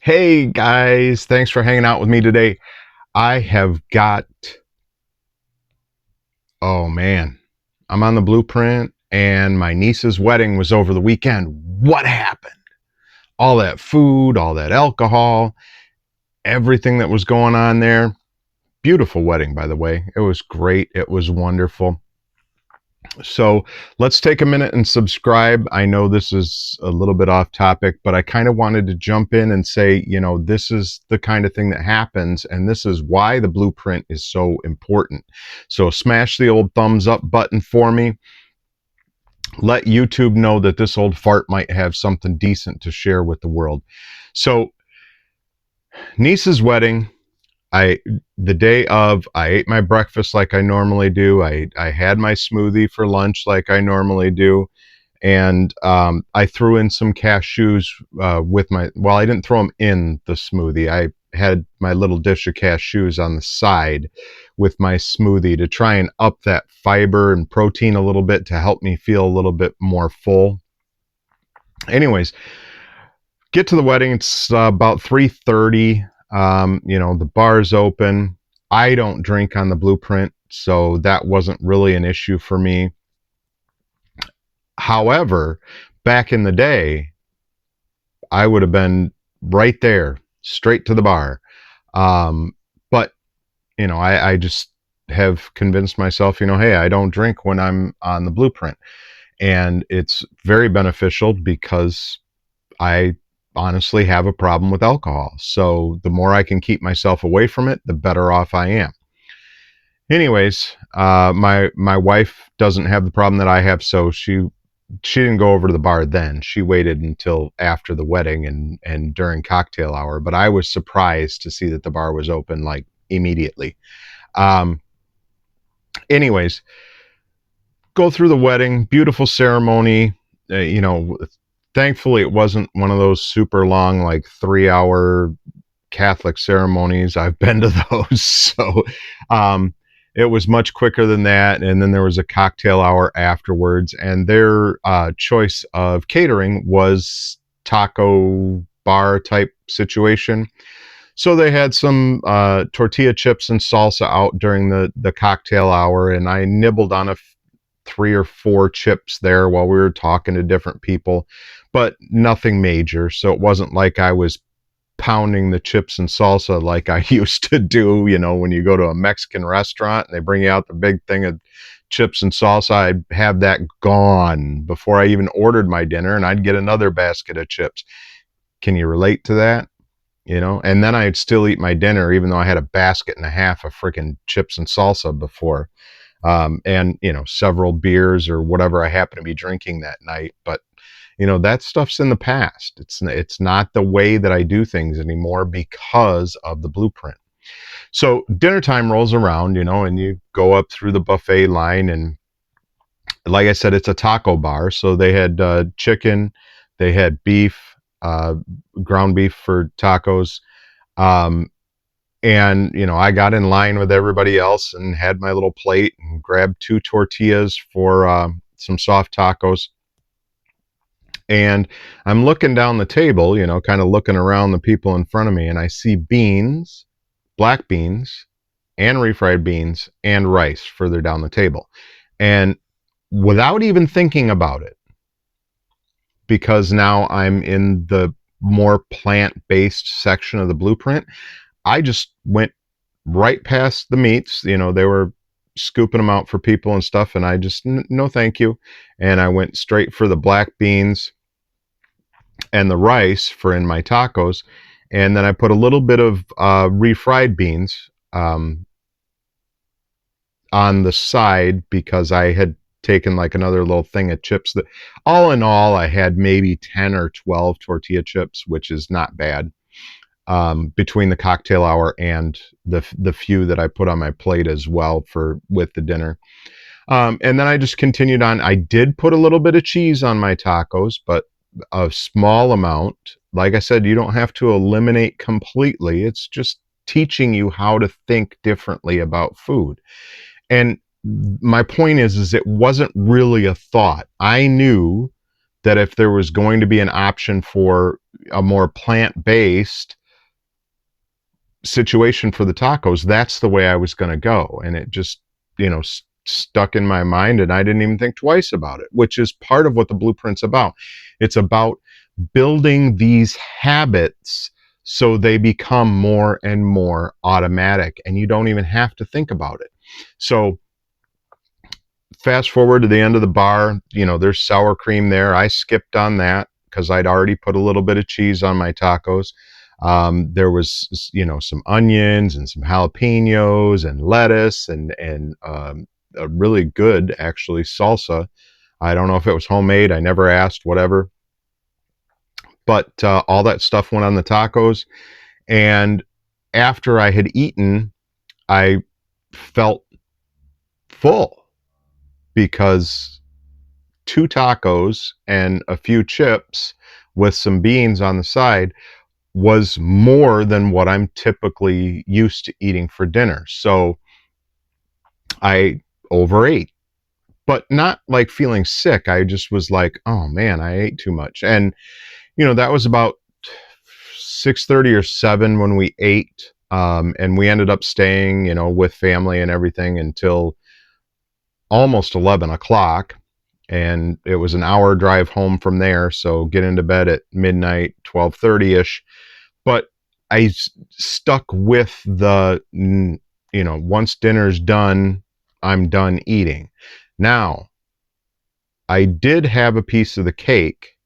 Hey guys, thanks for hanging out with me today. I have got, oh man, I'm on the blueprint and my niece's wedding was over the weekend. What happened? All that food, all that alcohol, everything that was going on there. Beautiful wedding, by the way. It was great. It was wonderful. So let's take a minute and subscribe. I know this is a little bit off topic, but I kind of wanted to jump in and say, this is the kind of thing that happens, and this is why the blueprint is so important. So smash the old thumbs up button for me. Let YouTube know that this old fart might have something decent to share with the world. So, niece's wedding. I the day of, I ate my breakfast like I normally do. I had my smoothie for lunch like I normally do, and I threw in some cashews with my. Well, I didn't throw them in the smoothie. I had my little dish of cashews on the side with my smoothie to try and up that fiber and protein a little bit to help me feel a little bit more full. Anyways, get to the wedding. It's about 3:30. The bar's open. I don't drink on the blueprint, so that wasn't really an issue for me. However, back in the day, I would have been right there, straight to the bar. But I just have convinced myself, hey, I don't drink when I'm on the blueprint, and it's very beneficial because I honestly have a problem with alcohol. So the more I can keep myself away from it, the better off I am. Anyways, my wife doesn't have the problem that I have, so she didn't go over to the bar then. She waited until after the wedding and during cocktail hour. But I was surprised to see that the bar was open like immediately. Um, anyways, go through the wedding, beautiful ceremony. Thankfully it wasn't one of those super long, like 3 hour Catholic ceremonies. I've been to those, so it was much quicker than that. And then there was a cocktail hour afterwards, and their choice of catering was taco bar type situation. So they had some tortilla chips and salsa out during the cocktail hour, and I nibbled on 3 or 4 chips there while we were talking to different people, but nothing major. So it wasn't like I was pounding the chips and salsa like I used to do, when you go to a Mexican restaurant and they bring you out the big thing of chips and salsa. I'd have that gone before I even ordered my dinner, and I'd get another basket of chips. Can you relate to that? And then I'd still eat my dinner even though I had a basket and a half of freaking chips and salsa before. And several beers or whatever I happen to be drinking that night. But that stuff's in the past. It's not the way that I do things anymore because of the blueprint. So dinner time rolls around, and you go up through the buffet line, and like I said, it's a taco bar. So they had chicken, they had beef, uh, ground beef for tacos. Um, and I got in line with everybody else and had my little plate and grabbed 2 tortillas for some soft tacos. And I'm looking down the table, kind of looking around the people in front of me, and I see beans, black beans, and refried beans and rice further down the table. And without even thinking about it, because now I'm in the more plant-based section of the blueprint, I just went right past the meats. They were scooping them out for people and stuff, and I just, no thank you. And I went straight for the black beans and the rice for in my tacos. And then I put a little bit of refried beans on the side because I had taken like another little thing of chips. That all in all, I had maybe 10 or 12 tortilla chips, which is not bad, between the cocktail hour and the few that I put on my plate as well for with the dinner. And then I just continued on. I did put a little bit of cheese on my tacos, but a small amount. Like I said, you don't have to eliminate completely. It's just teaching you how to think differently about food. And my point is it wasn't really a thought. I knew that if there was going to be an option for a more plant-based situation for the tacos, that's the way I was going to go. And it just, stuck in my mind, and I didn't even think twice about it, which is part of what the blueprint's about. It's about building these habits so they become more and more automatic, and you don't even have to think about it. So fast forward to the end of the bar, there's sour cream there. I skipped on that because I'd already put a little bit of cheese on my tacos. There was, some onions and some jalapenos and lettuce and a really good, actually, salsa. I don't know if it was homemade. I never asked, whatever. But all that stuff went on the tacos. And after I had eaten, I felt full because two tacos and a few chips with some beans on the side was more than what I'm typically used to eating for dinner. So I overate, but not like feeling sick. I just was like, oh man, I ate too much. And, that was about 6:30 or 7 when we ate. And we ended up staying, with family and everything until almost 11 o'clock. And it was an hour drive home from there. So get into bed at midnight, 12:30 ish. But I stuck with the, once dinner's done, I'm done eating. Now, I did have a piece of the cake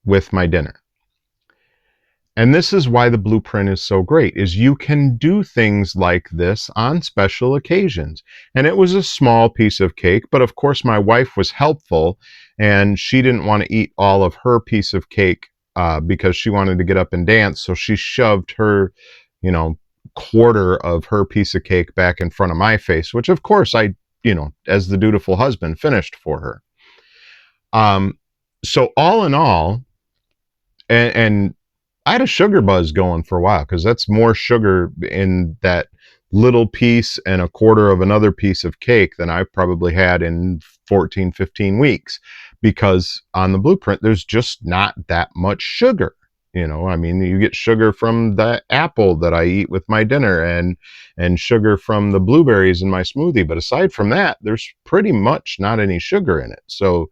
with my dinner. And this is why the blueprint is so great, is you can do things like this on special occasions. And it was a small piece of cake, but of course my wife was helpful, and she didn't want to eat all of her piece of cake because she wanted to get up and dance. So she shoved her, quarter of her piece of cake back in front of my face, which of course I, as the dutiful husband, finished for her. So all in all, and I had a sugar buzz going for a while, because that's more sugar in that little piece and a quarter of another piece of cake than I've probably had in 14, 15 weeks. Because on the blueprint, there's just not that much sugar. I mean, you get sugar from the apple that I eat with my dinner, and sugar from the blueberries in my smoothie. But aside from that, there's pretty much not any sugar in it. So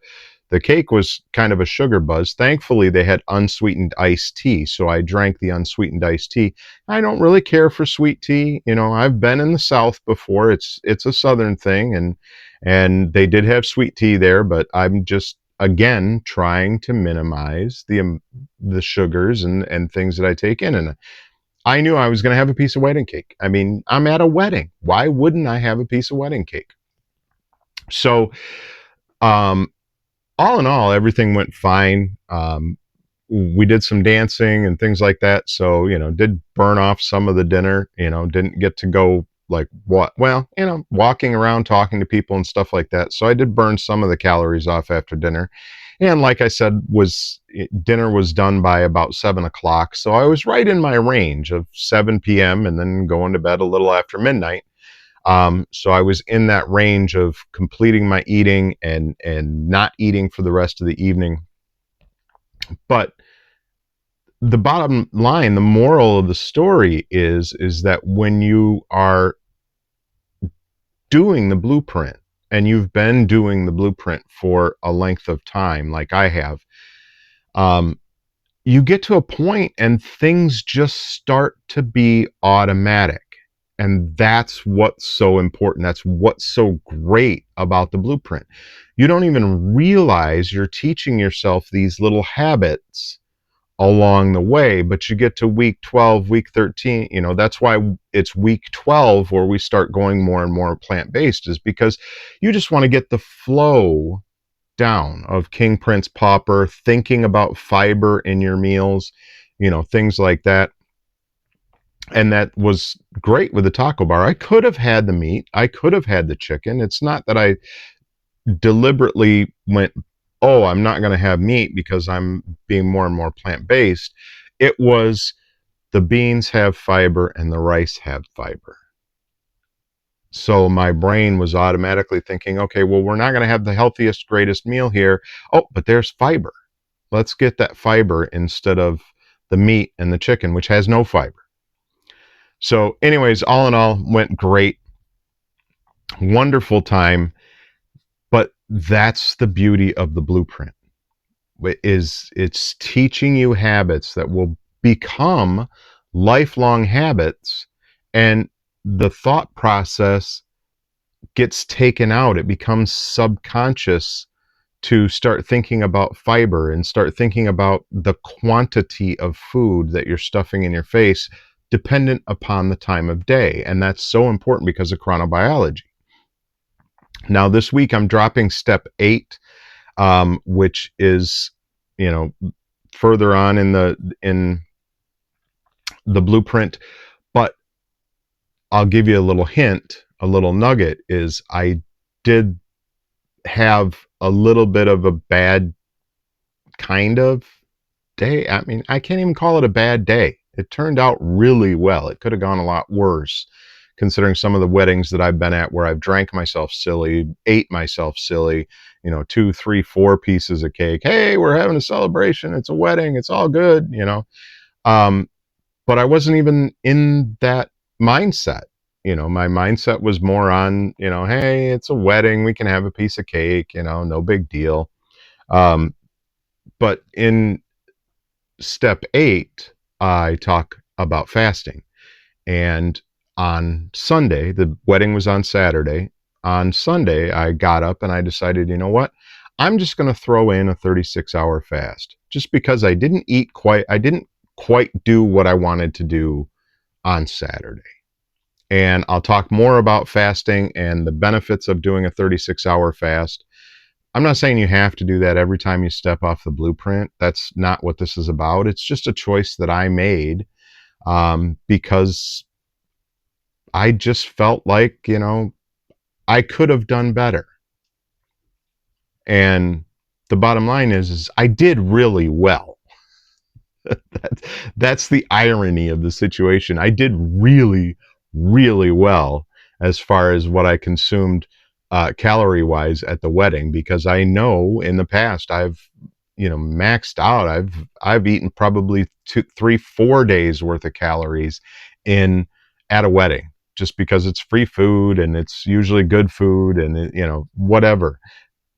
the cake was kind of a sugar buzz. Thankfully, they had unsweetened iced tea, so I drank the unsweetened iced tea. I don't really care for sweet tea. I've been in the South before. It's a Southern thing, and they did have sweet tea there, but I'm just, again, trying to minimize the sugars and things that I take in. And I knew I was going to have a piece of wedding cake. I mean, I'm at a wedding. Why wouldn't I have a piece of wedding cake? So, all in all, everything went fine. We did some dancing and things like that. So, did burn off some of the dinner, didn't get to go like what, well, walking around talking to people and stuff like that. So I did burn some of the calories off after dinner. And like I said, dinner was done by about 7 o'clock. So I was right in my range of 7 p.m. and then going to bed a little after midnight. So I was in that range of completing my eating and not eating for the rest of the evening. But the bottom line, the moral of the story is that when you are doing the blueprint, and you've been doing the blueprint for a length of time, like I have, you get to a point and things just start to be automatic. And that's what's so important. That's what's so great about the blueprint. You don't even realize you're teaching yourself these little habits along the way, but you get to week 12, week 13, that's why it's week 12 where we start going more and more plant-based, is because you just want to get the flow down of king, prince, pauper, thinking about fiber in your meals, things like that. And that was great with the taco bar. I could have had the meat. I could have had the chicken. It's not that I deliberately went, oh, I'm not going to have meat because I'm being more and more plant-based. It was the beans have fiber and the rice have fiber. So my brain was automatically thinking, okay, well, we're not going to have the healthiest, greatest meal here. Oh, but there's fiber. Let's get that fiber instead of the meat and the chicken, which has no fiber. So, anyways, all in all, went great. Wonderful time. But that's the beauty of the blueprint. It's teaching you habits that will become lifelong habits, and the thought process gets taken out. It becomes subconscious to start thinking about fiber and start thinking about the quantity of food that you're stuffing in your face dependent upon the time of day. And that's so important because of chronobiology. Now, this week I'm dropping step 8, which is, you know, further on in the blueprint. But I'll give you a little hint, a little nugget is I did have a little bit of a bad kind of day. I mean, I can't even call it a bad day. It turned out really well. It could have gone a lot worse, considering some of the weddings that I've been at where I've drank myself silly, ate myself silly, 2, 3, 4 pieces of cake. Hey, we're having a celebration. It's a wedding. It's all good. Um, but I wasn't even in that mindset. My mindset was more on, hey, it's a wedding. We can have a piece of cake, no big deal. Um, but in step 8, I talk about fasting. And on Sunday, the wedding was on Saturday. On Sunday, I got up and I decided, you know what? I'm just going to throw in a 36-hour fast just because I didn't quite do what I wanted to do on Saturday. And I'll talk more about fasting and the benefits of doing a 36-hour fast. I'm not saying you have to do that every time you step off the blueprint. That's not what this is about. It's just a choice that I made because I just felt like, I could have done better. And the bottom line is I did really well. That's the irony of the situation. I did really, really well as far as what I consumed calorie wise at the wedding, because I know in the past I've maxed out. I've eaten probably 2, 3, 4 days worth of calories in at a wedding, just because it's free food and it's usually good food and whatever.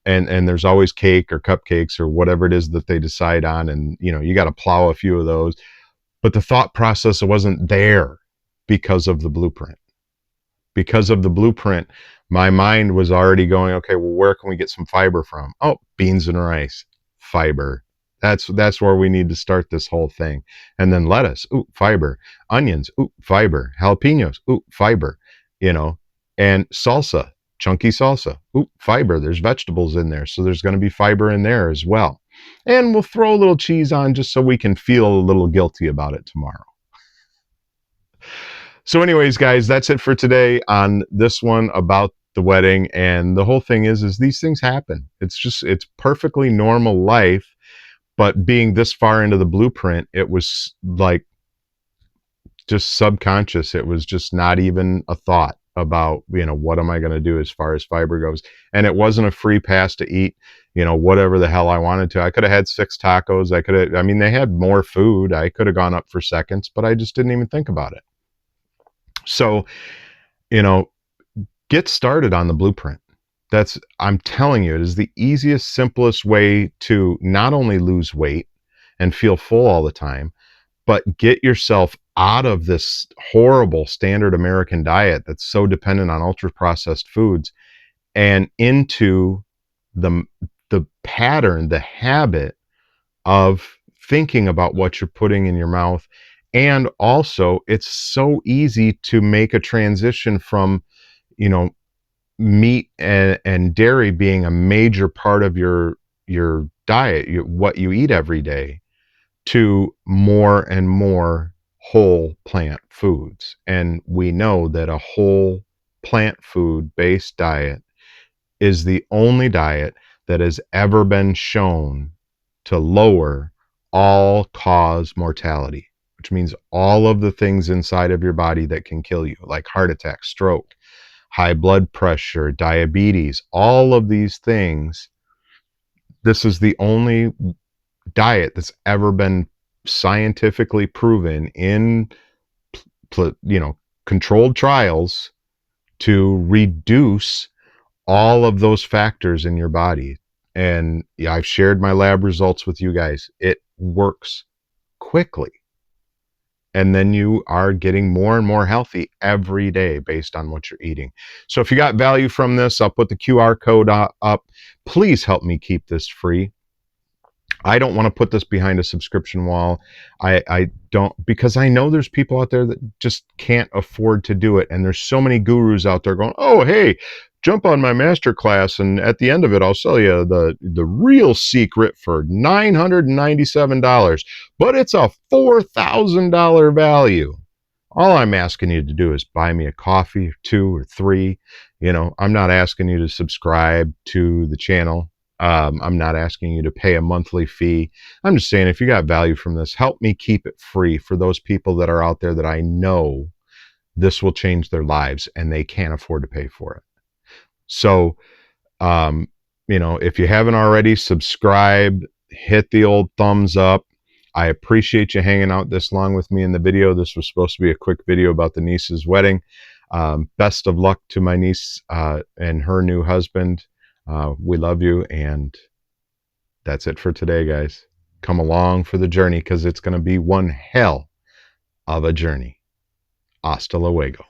And there's always cake or cupcakes or whatever it is that they decide on, and you got to plow a few of those. But the thought process wasn't there because of the blueprint. Because of the blueprint, my mind was already going, okay, well, where can we get some fiber from? Oh, beans and rice, fiber. That's where we need to start this whole thing. And then lettuce, ooh, fiber. Onions, ooh, fiber. Jalapenos, ooh, fiber. And salsa, chunky salsa, ooh, fiber. There's vegetables in there, so there's going to be fiber in there as well. And we'll throw a little cheese on just so we can feel a little guilty about it tomorrow. So, anyways, guys, that's it for today on this one about the wedding. And the whole thing is these things happen. It's perfectly normal life. But being this far into the blueprint, it was like just subconscious. It was just not even a thought about, what am I going to do as far as fiber goes. And it wasn't a free pass to eat, whatever the hell I wanted to. I could have had 6 tacos. They had more food. I could have gone up for seconds, but I just didn't even think about it. So, you know, get started on the blueprint. I'm telling you, it is the easiest, simplest way to not only lose weight and feel full all the time, but get yourself out of this horrible standard American diet that's so dependent on ultra processed foods and into the pattern, the habit of thinking about what you're putting in your mouth. And also, it's so easy to make a transition from, meat and dairy being a major part of your diet, what you eat every day, to more and more whole plant foods. And we know that a whole plant food based diet is the only diet that has ever been shown to lower all cause mortality, which means all of the things inside of your body that can kill you, like heart attack, stroke, high blood pressure, diabetes, all of these things. This is the only diet that's ever been scientifically proven in controlled trials to reduce all of those factors in your body. And yeah, I've shared my lab results with you guys. It works quickly. And then you are getting more and more healthy every day based on what you're eating. So if you got value from this, I'll put the QR code up. Please help me keep this free. I don't want to put this behind a subscription wall. I don't, because I know there's people out there that just can't afford to do it. And there's so many gurus out there going, oh, hey, jump on my masterclass, and at the end of it, I'll sell you the real secret for $997, but it's a $4,000 value. All I'm asking you to do is buy me a coffee or two or three. I'm not asking you to subscribe to the channel. I'm not asking you to pay a monthly fee. I'm just saying, if you got value from this, help me keep it free for those people that are out there that I know this will change their lives and they can't afford to pay for it. So, if you haven't already, subscribe, hit the old thumbs up. I appreciate you hanging out this long with me in the video. This was supposed to be a quick video about the niece's wedding. Best of luck to my niece and her new husband. We love you, and that's it for today, guys. Come along for the journey, because it's going to be one hell of a journey. Hasta luego.